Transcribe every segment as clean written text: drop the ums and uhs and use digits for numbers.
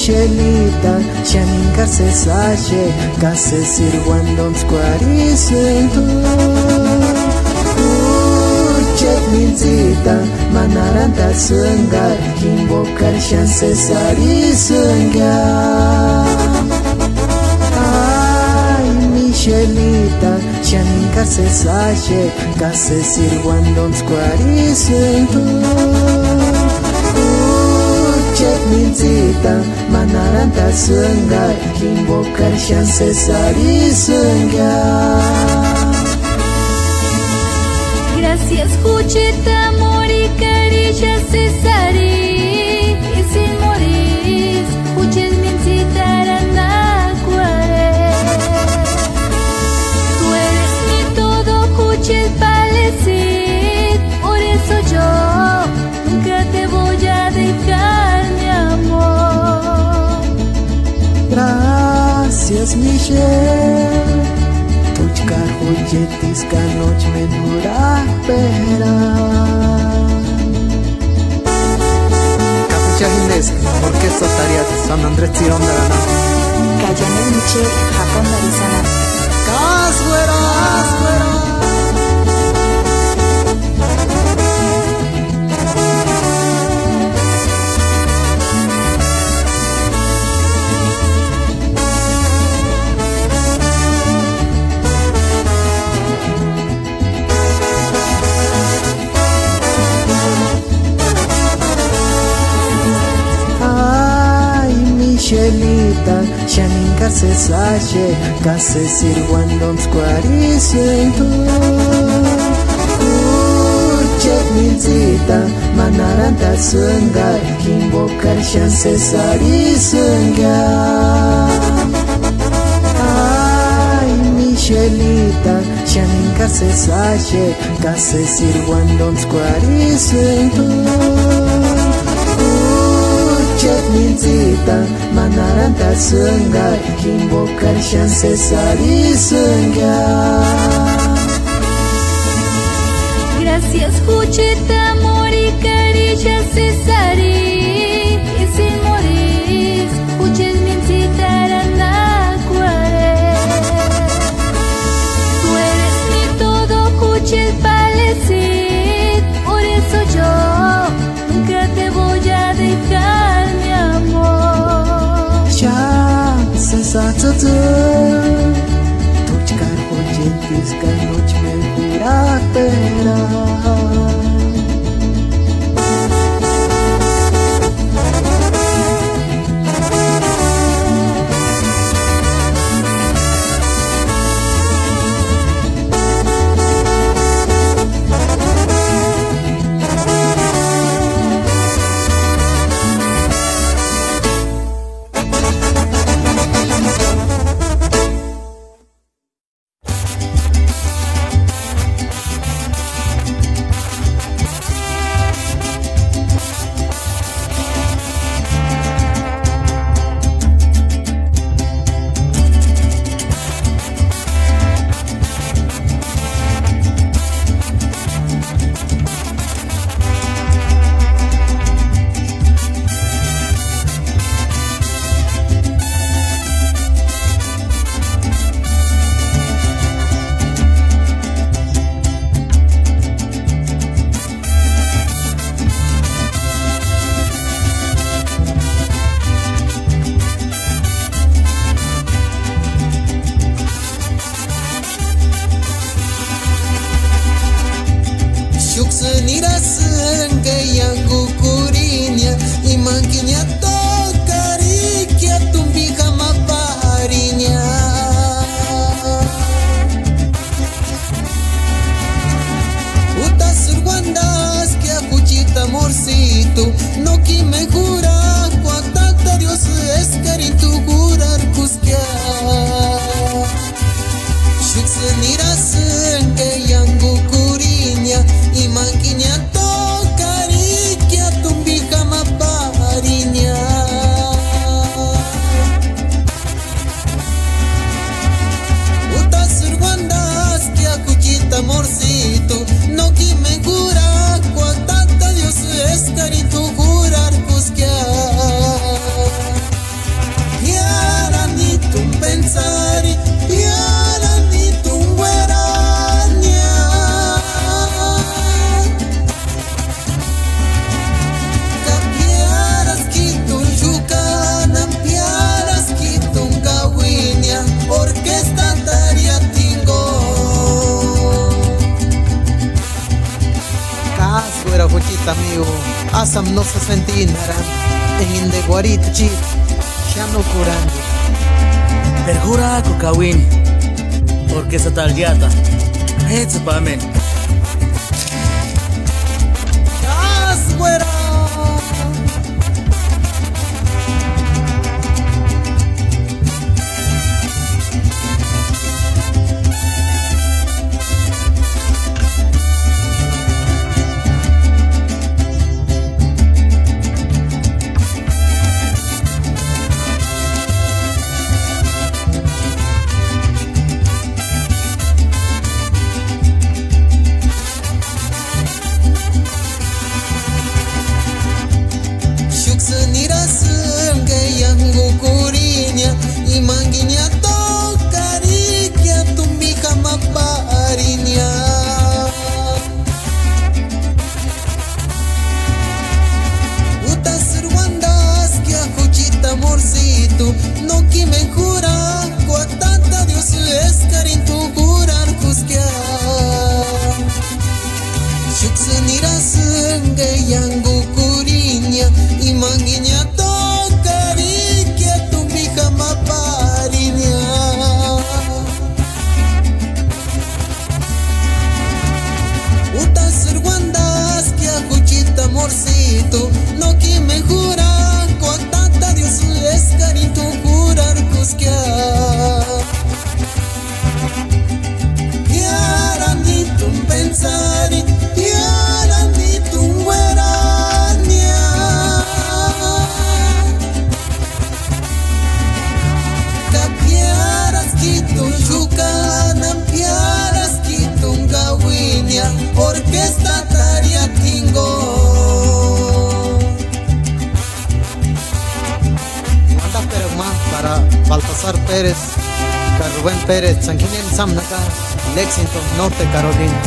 Michelita, Shaninka se sache, case sirguandom squaricento. Uchet minzita, manaranta sungar, invocar chance sarisungar. Michelita, Shaninka se sache, case sirguandom squaricento. Uchet minzita, manaranta sungar, invocar chance sarisungar. Gracias, Jucheta, amor y caricia Cesari. Y sin morir, Juches mincita aranacuare. Tú eres mi todo, Juches palecid. Por eso yo nunca te voy a dejar, mi amor. Gracias, Michelle. Tuchkar Juchetis ka noche me dura pera. Capucha Gines, Orquesta Tariat, San Andrés Tirón de la Nave. Kayanel Michel, Japón Darizana. Casguera, casguera. Michelita, Shaninka se sache, case sirguandom squaricento. Uchet minzita, manaranta sungar, invocar chance sarisungar. Michelita, Shaninka se sache, case sirguandom squaricento. Uchet minzita, manaranta sungar, invocar chance sarisungar. Gracias, Jucheta, amor y caricia Cesari. Y sin morir, Juches mincita aranacuare. Tú eres mi todo, Juches palecid. Por eso yo nunca te voy a dejar, mi amor. Chance satatu, Tuchkar Juchetis ka noche me dura pera. amigo, asam no se sentinara, en inde guarita chip, ya no curando. Perjura Kokawin, orquesta talgiata, Hetzapamen. ¡As, güera! No que me jura, tanta Dios es carin tu jurar cusquia. Shuksenira senge yangu kurinya, imanginya to karikia tu mija maparinya. Utas ruandas que ajuchita amorcito, no que me jura. Dios es carin tu jurar cusquia. Yara ni tu pensar, yara ni tu guarania. Capiaras quito yucana, piaras quito gawinia, orquesta taria tingo. Para Baltasar Pérez, Rubén Pérez, San Quintín Samnaca, Lexington, Norte Carolina.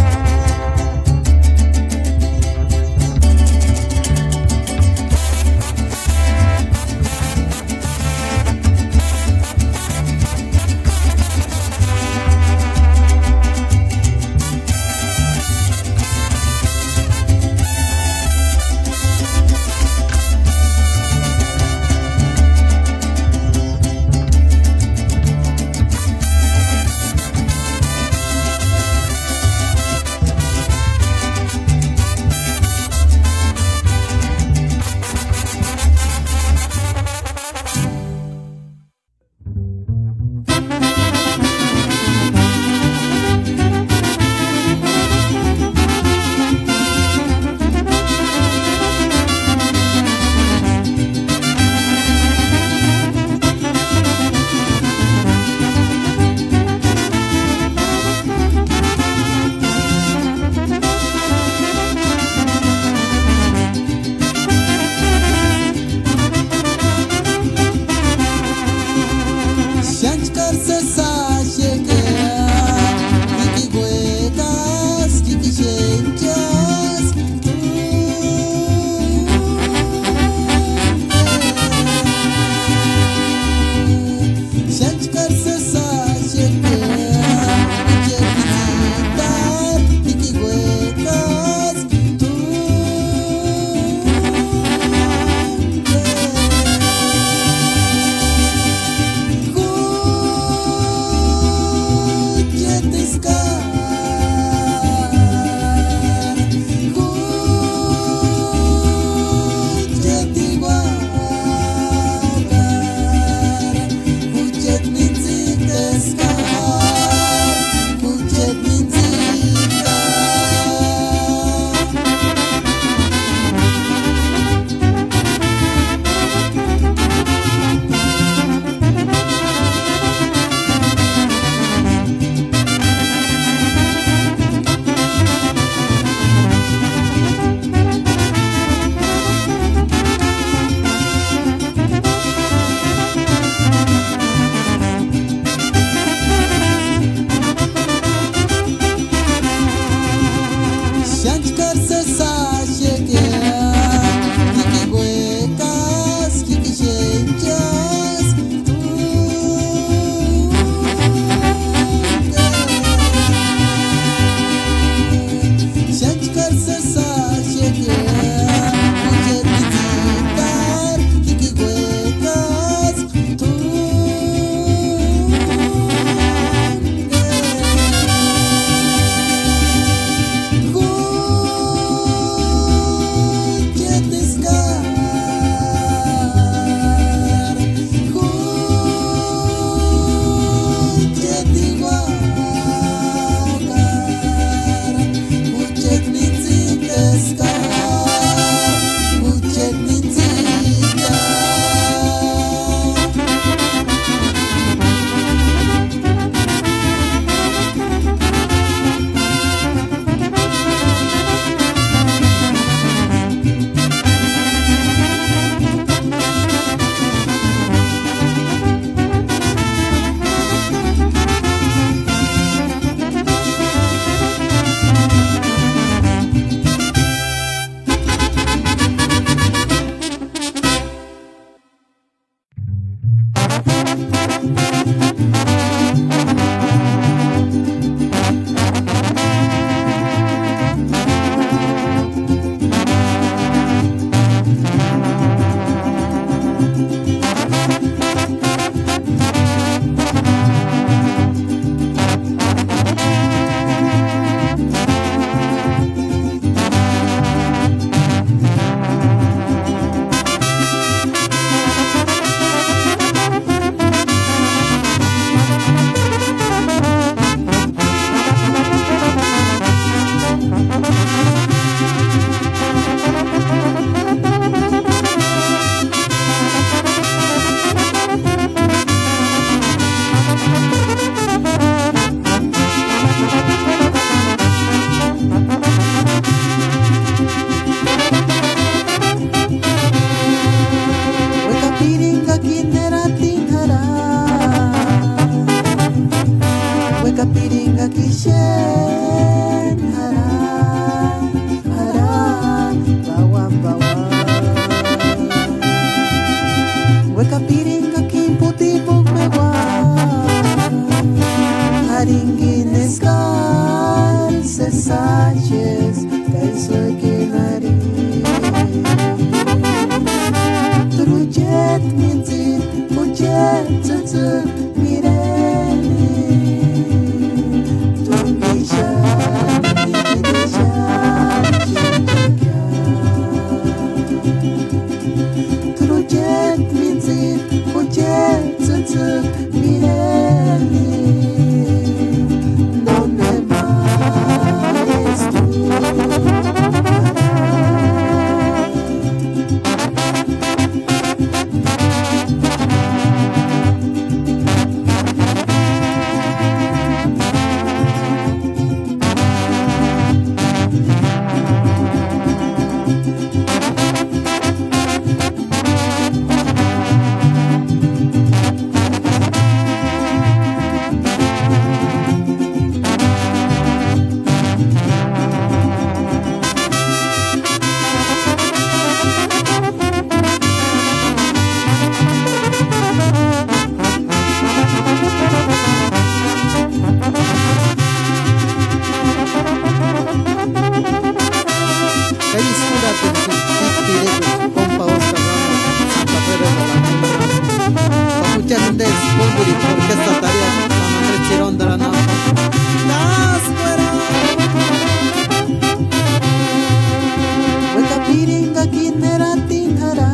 Hueca quinera tinjara,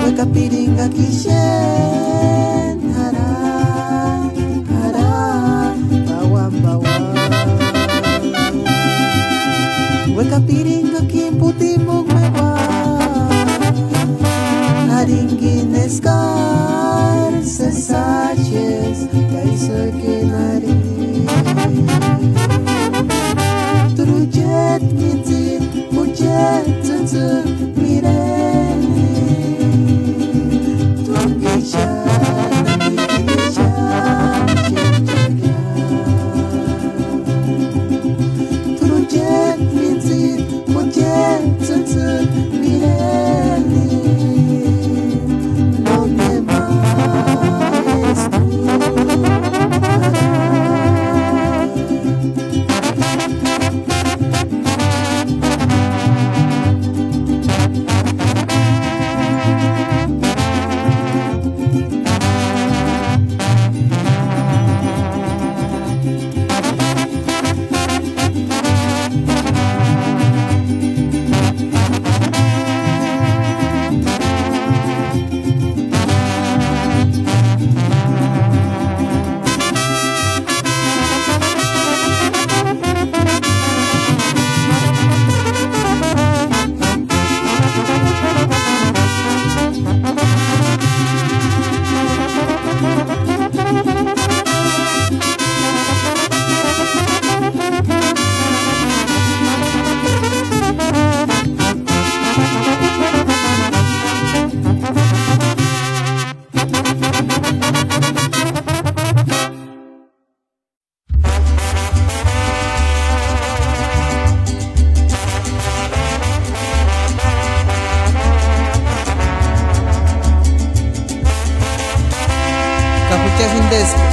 hueca piringa quishen jara, jara, bawan bawan. Hueca piringa quin putimog mewa, haringin escar sesaches, kaisa kinari. Trujet mitzit, mujet tzutzu, mireni. Tungisha, nangigisha, chechagya. Trujet mitzit, mujet tzutzu, mireni. No me maes tú.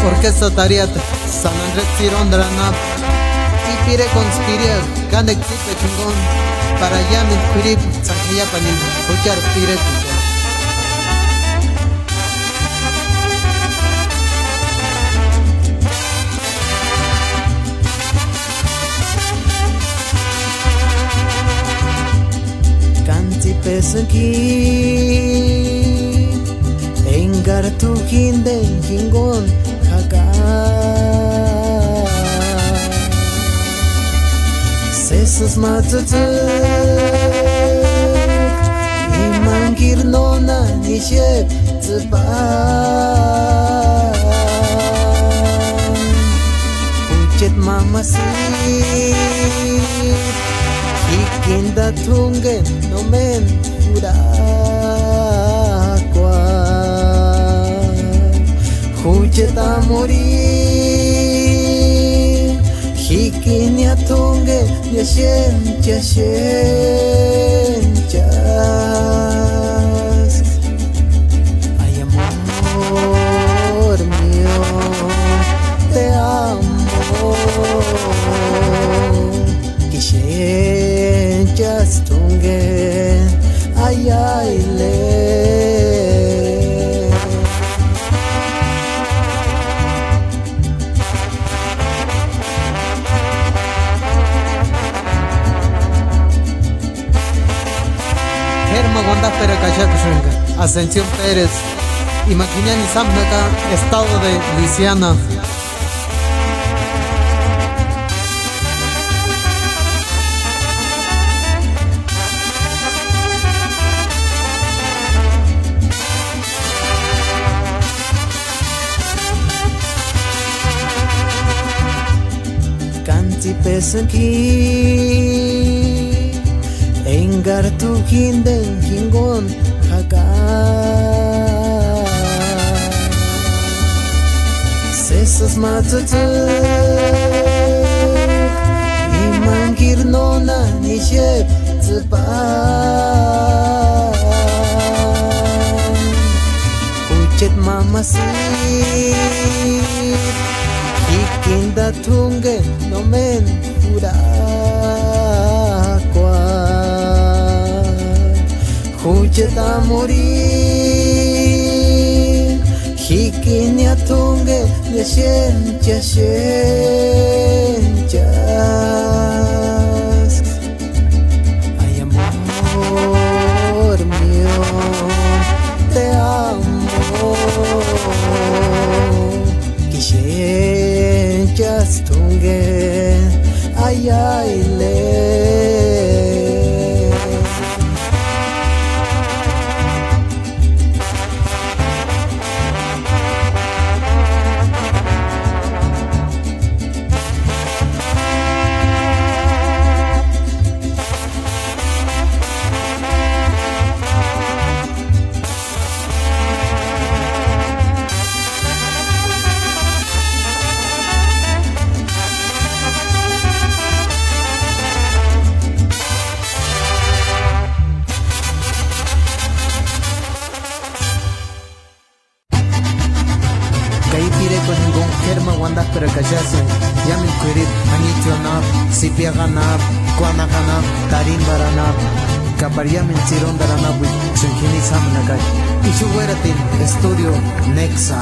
Orquesta Tariata, San Andrés Tirón de la Nap, y pire conspiria, gane equipo chingón, para allá mi pirip, Sanjaya Panil, escuchar pire cuchar. Canti pesanki, engar tu kinden kingon. Sesos matutuk imangir nona nishep tzepan Ujet mamasit Ikinda tungen nomen urakwa Ujet amorir Hikinya tunge yashen chas Ay amor mío te amo Kishen chas tunge ay ay le Wanda Pérez Cachacushenga, Ascensión Pérez y Maquiniani Samnaca, Estado de Luisiana. Canti pesanki Engar tu kinden kingon haga Sesos matutuk imangir nona nishep tzepan Ujet mamasit Ikinda tunge nomen urakwa Ujet amorir Hikinya tunge yashen chas sipia ganap, kuana ganap, tarin baranap, kapariamen siron daranap, senjini samnakay. Ishuweratin Estudio Nexa.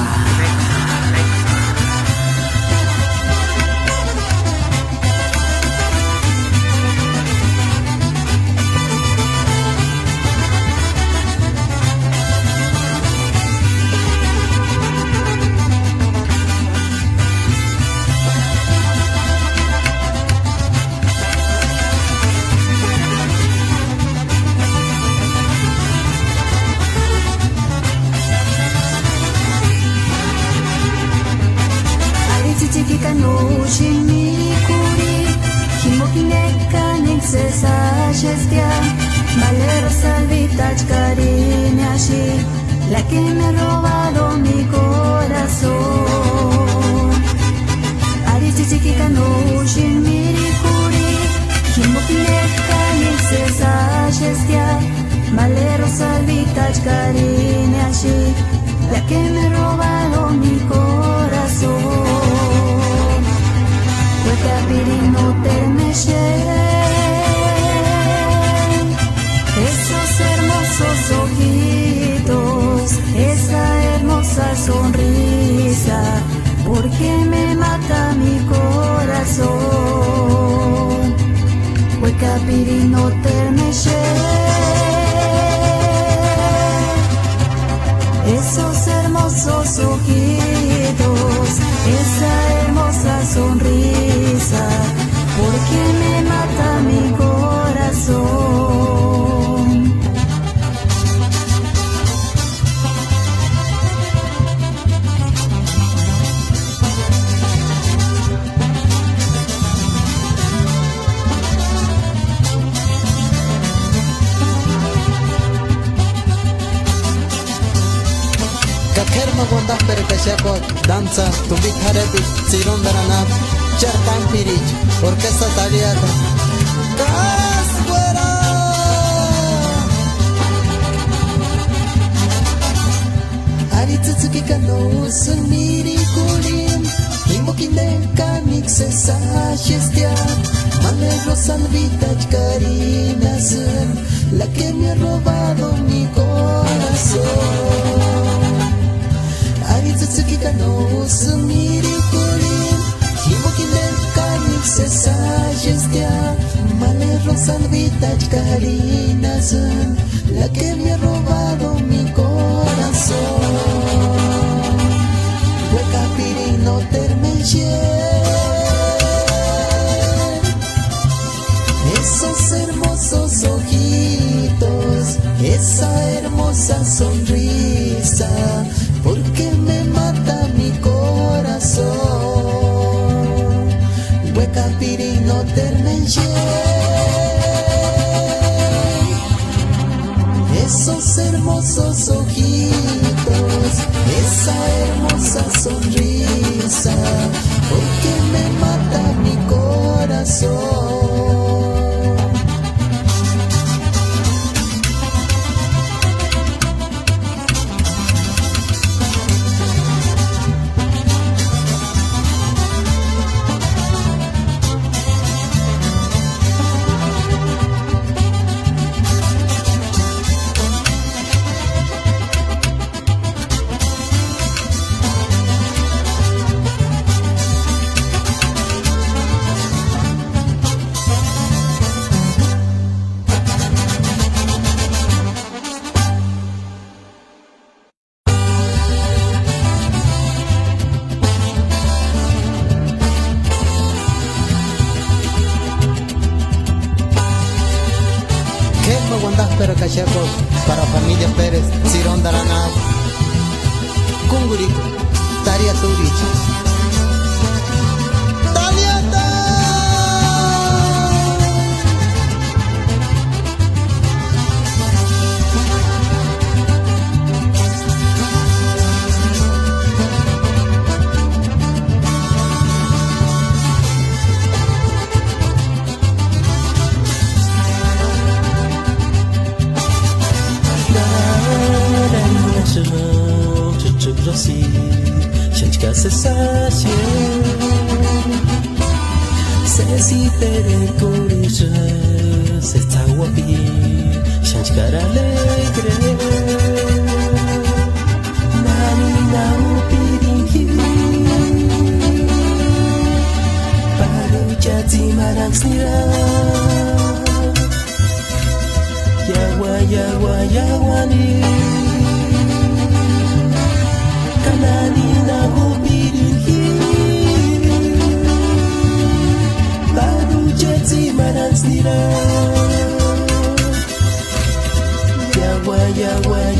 Valero salvitach cariñashi, la que me ha robado mi corazón. Ari chichiquita no ushin mirikuri, kimopileka nixesa gestia. Valero salvitach cariñashi, la que me ha robado mi corazón. Hueca pirino termeche. Esos hermosos ojitos, esa hermosa sonrisa, porque me mata mi corazón. Hueca pirino termeche. Esos hermosos ojitos, esa hermosa sonrisa, porque me mata mi corazón. Kakerma gondah perkashakot, danza, tumbik harepi, siron daranap, charpan pirich, orquesta taliata. ¡Casfuera! Aritsuki kano usumiri kurim, imokinde kamikse sashistia, manegro salvitach carinazun, la que me ha robado mi corazón. Aritsuki kano usumiri kurim, imokinde kamikse sashistia, manegro salvitach carinazun, la que me ha robado mi corazón. Hueca pirino termeche. Esos hermosos ojitos, esa hermosa sonrisa, porque me mata mi corazón. Hueca pirino termeche. Esos hermosos ojitos, esa hermosa sonrisa, porque me mata mi corazón. Pero Cachacos, para familia Pérez, Sirón Daranab, Cungurico, Taria Turich, Taliata. Gente que acessasse si pere corisha se está guapi shanchkar alegre nani na upiringi paru jati marang snira yawa ni kanani na upiringi jati marang snira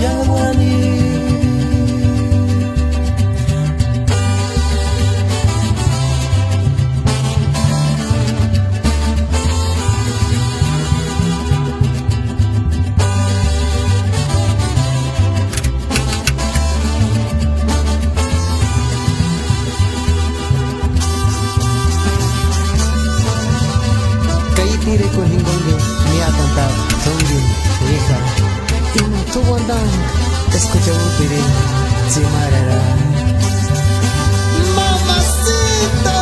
yawa ni Tire ko hingonge niya tanta songi hija ina tu wandan escucha upire chimarara mamacita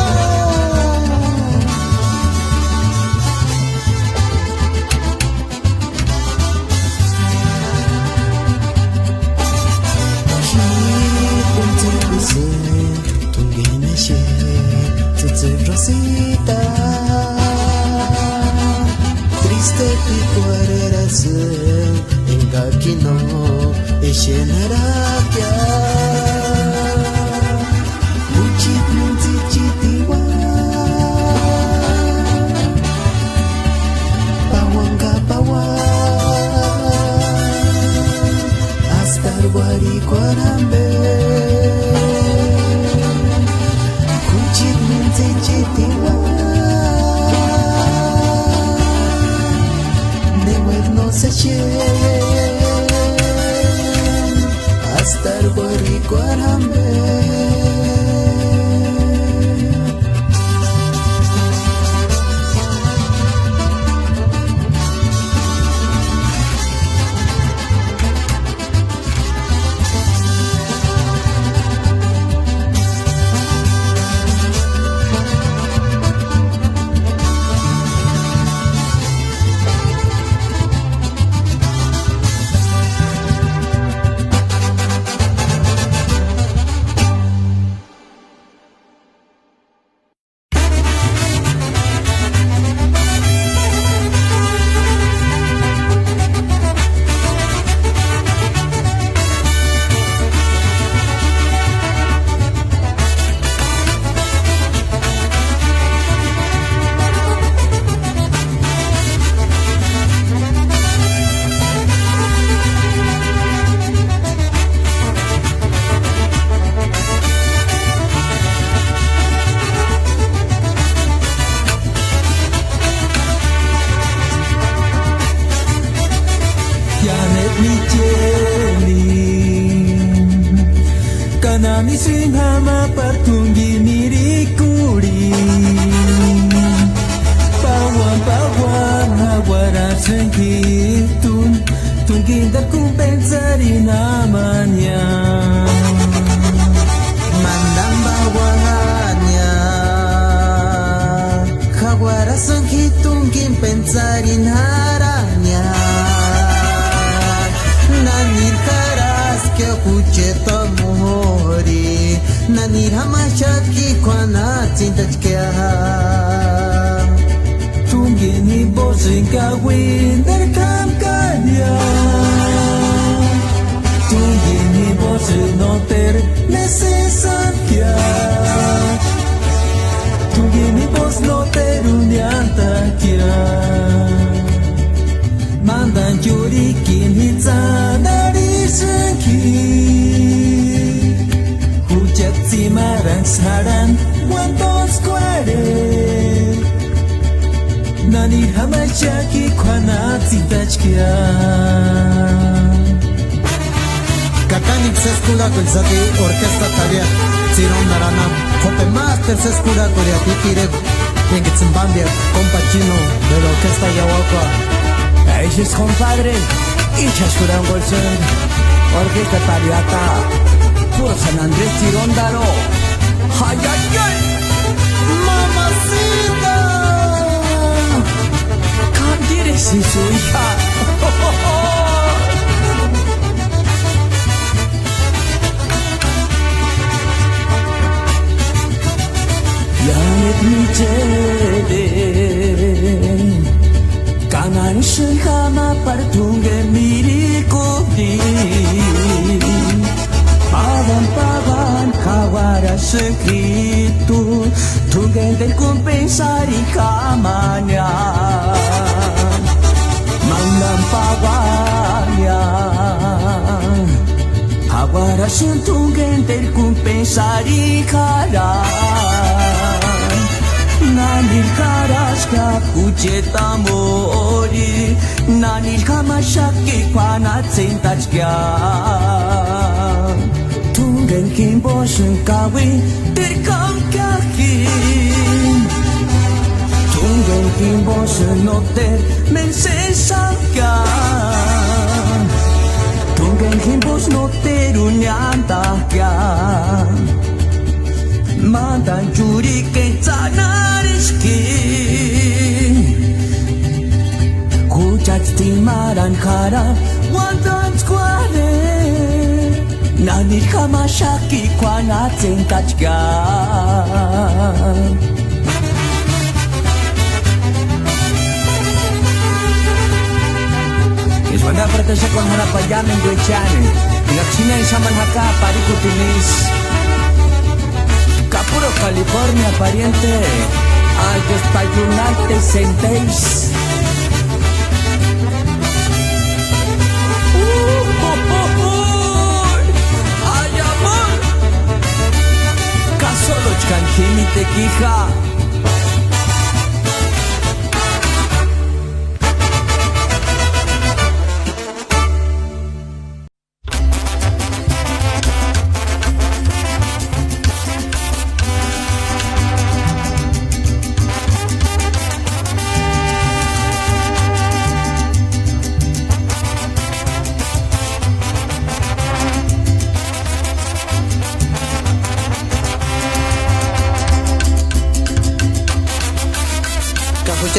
Rosita triste picuareração engakino eshenarakia uchit munti chitiwa pawanga pawa astar wari kwarambe uchit munti chitiwa hasta el Guaricuarambe. Kanami singhama patunggi mirikuri Pawan hawara sengkitun Tunggi terkumpensari namanya mandam bawahannya hawara sengkitun kimpensarin haranya nanir karas ke kucheta mohori nanir hamashaki kwana tintachkya Tungini bosin kawin derkam kanya Tungini bosin noter necesaria Tungini bos noter unyanta kya Mandan jurikin hitzanari sengki Hujat simarang saran wantos kuare Nani hamashaki kwana tintachkia Kakanik se escuda con sati orquesta talia Ziron daranam Jope master se escuda con ya titire Yengitzimbandia compachino de la orquesta Yahuacua Eches compadre Hinchas curan golsen Orquesta Taliata Puro San Andrés Tirondaro Ay ay ay Mamacita sí, su hija. Yanet michele kanan shama partunge mirikudi pavan kawara sekitu tungen del compensari kamanya mangan paganya kawara tungen del compensari kara Nanil karaska kucheta mori Nanil kamashaki kwana tsintachkya Tungen kimboshun kawi terkam kyakin Tungen kimboshun noter mensesakya Tungen kimbosh noter unyandakya Mandan juri ke tanariski Kuchat timaran kara Wandan square Nanir kamashaki kwana tsentachka Iswana pratasya kon hanapayamin gwechane Inaksina isaman haka parikutinis Capuro, California, pariente. Al desayunarte sentéis. ¡Ay, amor! Casolo chkanjimi tequija.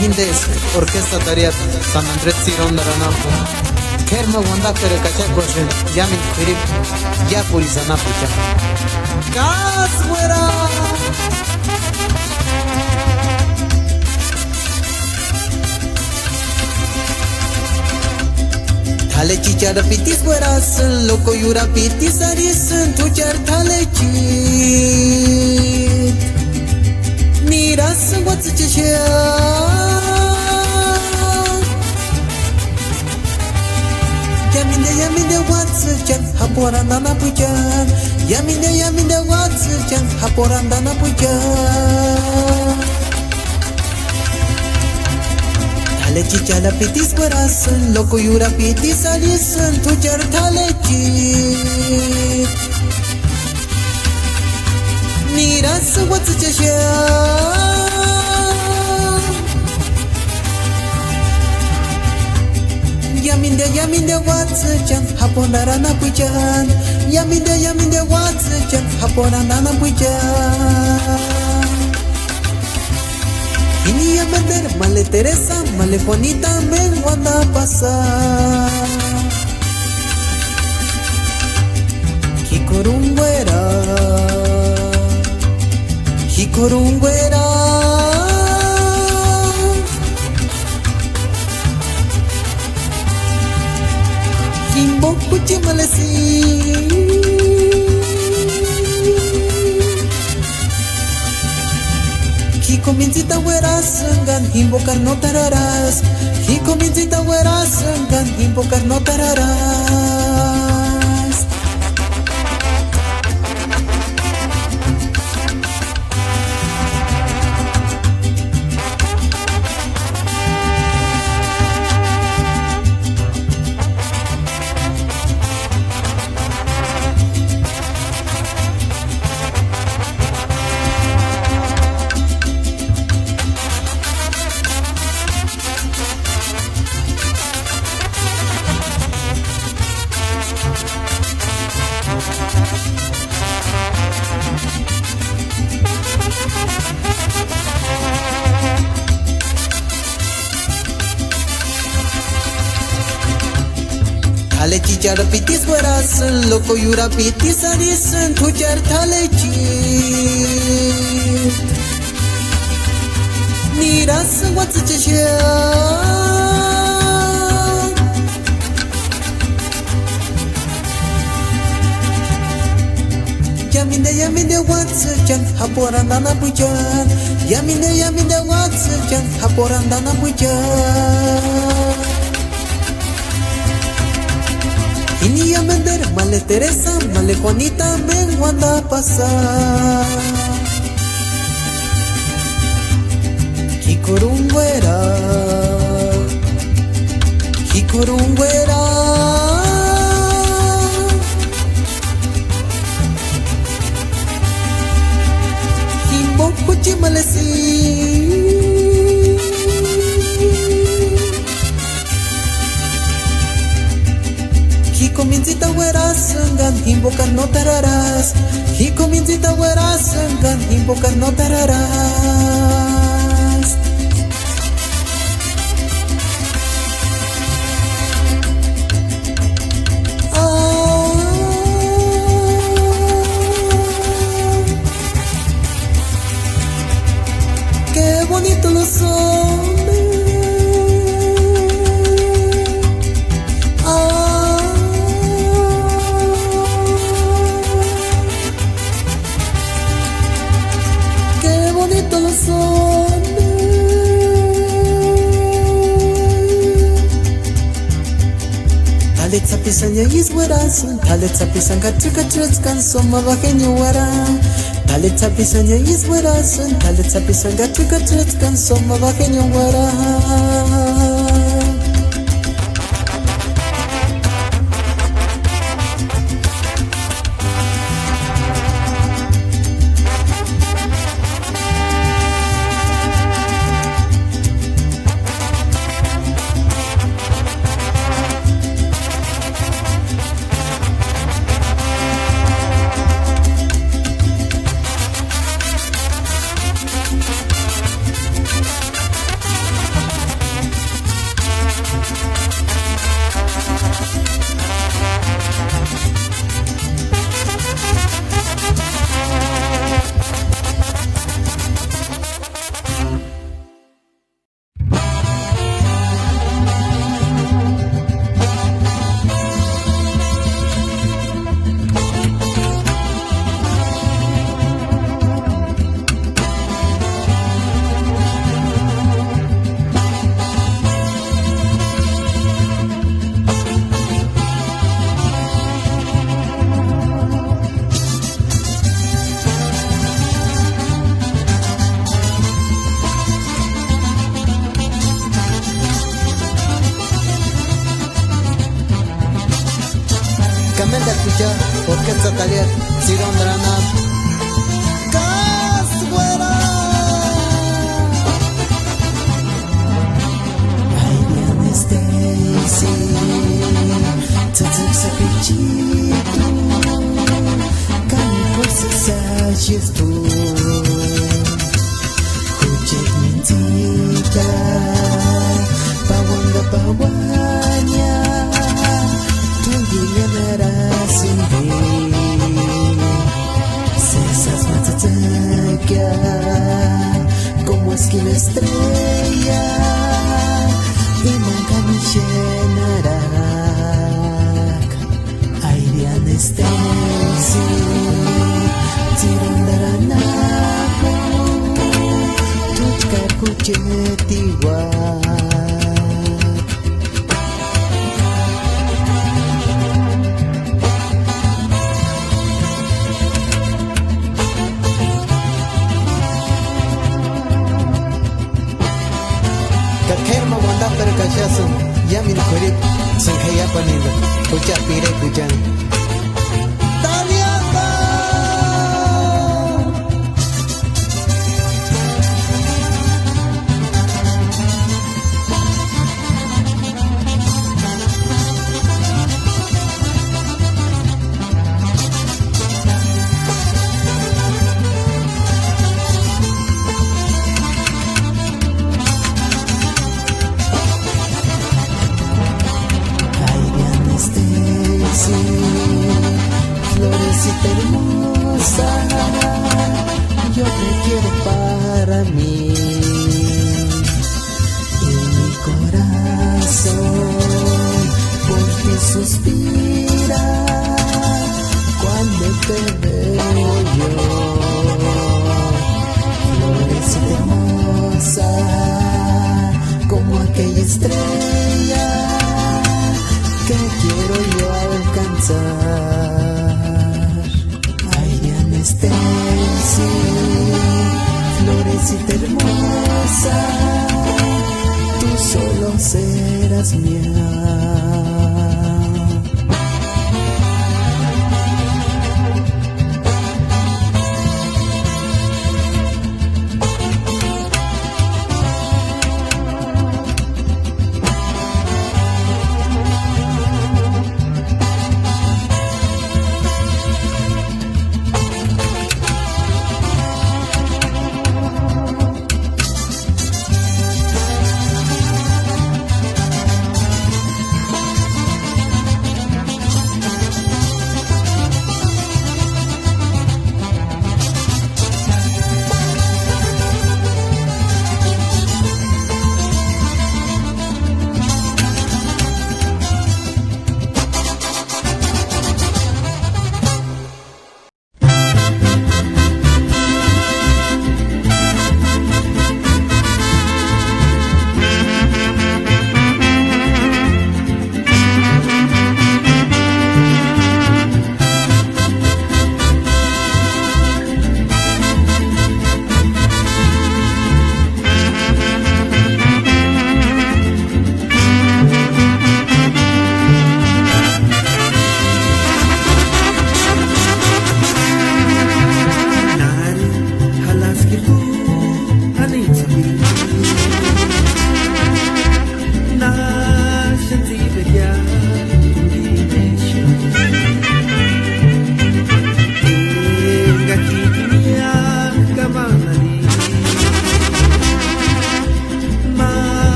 Hindes, Orquesta Tariat, San Andrés Cirón Daranampo, Kerma Wanda Perecachacoshen, Yamin Kirip, Yapuri Zanapucha. ¡Gas fuera! Thale chichara pitis fueras, loco yura pitis aris, tuchar thale chit. Miras what's chicha. Yaminde what's chan haporandana pujan Yaminde what's chan haporandana pujan Thale chichala pitis corazón loco yura pitis alison tujar thale chit Miras what's chicha Yaminde what's chan haponarana pujan Yaminde what's chan haponarana pujan Ini amader male Teresa male bonita me wanda pasar Hikorungwera Himbo kuchi malesi Hiko minzita weras Gan himbo karno tararas Hiko minzita weras Gan himbo karno tararas Thale chichar pitis werasan loko yura pitis arisan thujar thale chi Niras what's chishya Yaminde what's chan haporandana pujan Yaminde what's chan haporandana pujan Ini yamender male Teresa male Juanita me wanda pasar Kikurungwera Himbo kuchi malesi Hiko minzita werasangan himbokan no tararas Hiko minzita werasangan himbokan no tararas Qué bonito los hombres los hombres Talit sa pisanya iswerasan Talit sa pisang katrikatrits kan soma bakenyo wera Talit sa pisanya iswerasan Talit sa pisang katrikatrits kan soma bakenyo wera Kamenda kucha orquesta taller Sirondrana Casguera Ay viene Stacy Tzatzuk sa pichito Kami posesayes tú Kuchek mentita Pawanga pawanya Tunginya narasimbi Cesas matzatzakia Como esquina estrella Y manca mi llenarak Airean Stacy Tirandaranaku Tutkar kuchetiwa Kakherma wanda per kashasun yamin khurip sankhaya panila pucha pire pujan Taliata Stay quiero para mí. Y mi corazón por ti suspira cuando te veo yo. Florecita hermosa como aquella estrella que quiero yo alcanzar. Ay, Diana Stacy, florecita hermosa, tú solo serás mía.